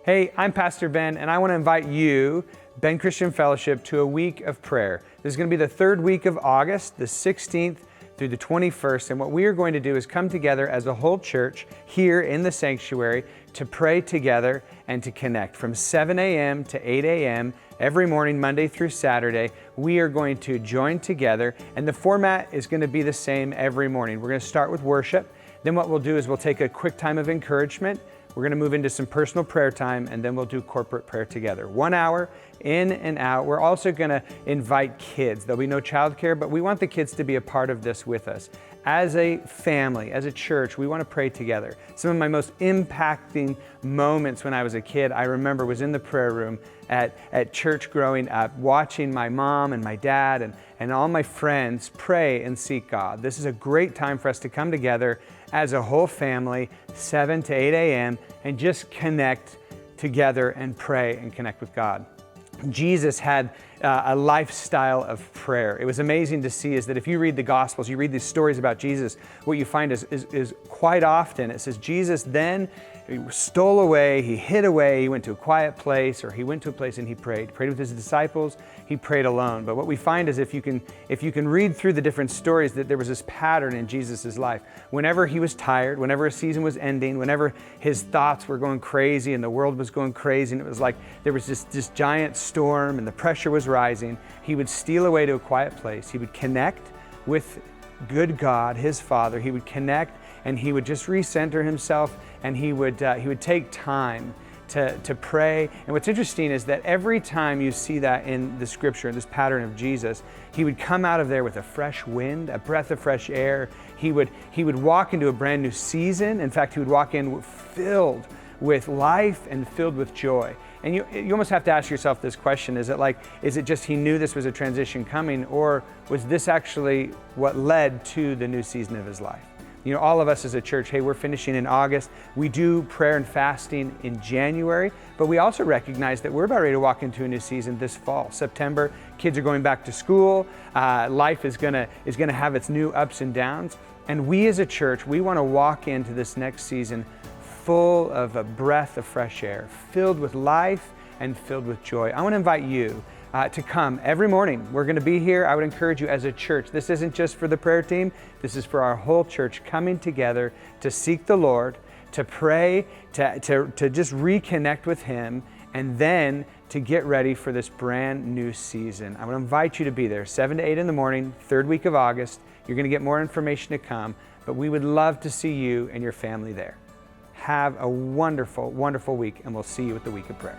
Hey, I'm Pastor Ben, and I want to invite you, Ben Christian Fellowship, to a week of prayer. This is going to be the third week of August, the 16th through the 21st, and what we are going to do is come together as a whole church here in the sanctuary to pray together and to connect. From 7 a.m. to 8 a.m. every morning, Monday through Saturday, we are going to join together, and the format is going to be the same every morning. We're going to start with worship. Then what we'll do is we'll take a quick time of encouragement. We're going to move into some personal prayer time, and then we'll do corporate prayer together. 1 hour in and out. We're also going to invite kids. There'll be no childcare, but we want the kids to be a part of this with us. As a family, as a church, we want to pray together. Some of my most impacting moments when I was a kid, I remember was in the prayer room at church growing up, watching my mom and my dad and all my friends pray and seek God. This is a great time for us to come together as a whole family, 7 to 8 a.m., and just connect together and pray and connect with God. Jesus had a lifestyle of prayer. It was amazing to see is that if you read the Gospels, you read these stories about Jesus, what you find is quite often, it says Jesus then he stole away, he hid away, he went to a quiet place, or he went to a place and he prayed. He prayed with his disciples, he prayed alone. But what we find is if you can read through the different stories, that there was this pattern in Jesus' life. Whenever he was tired, whenever a season was ending, whenever his thoughts were going crazy and the world was going crazy, and it was like there was this giant storm and the pressure was rising, he would steal away to a quiet place. He would connect with good God, his Father. He would connect and he would just recenter himself, and he would take time to pray. And what's interesting is that every time you see that in the scripture, this pattern of Jesus, he would come out of there with a fresh wind, a breath of fresh air. He would walk into a brand new season. In fact, he would walk in filled with life and filled with joy. And you almost have to ask yourself this question, is it just he knew this was a transition coming, or was this actually what led to the new season of his life? You know, all of us as a church, hey, we're finishing in August. We do prayer and fasting in January, but we also recognize that we're about ready to walk into a new season this fall. September, kids are going back to school. Life is gonna have its new ups and downs. And we as a church, we wanna walk into this next season full of a breath of fresh air, filled with life and filled with joy. I wanna invite you to come every morning. We're going to be here. I would encourage you as a church. This isn't just for the prayer team. This is for our whole church coming together to seek the Lord, to pray, to just reconnect with Him, and then to get ready for this brand new season. I would invite you to be there, 7 to 8 in the morning, third week of August. You're going to get more information to come, but we would love to see you and your family there. Have a wonderful, wonderful week, and we'll see you at the week of prayer.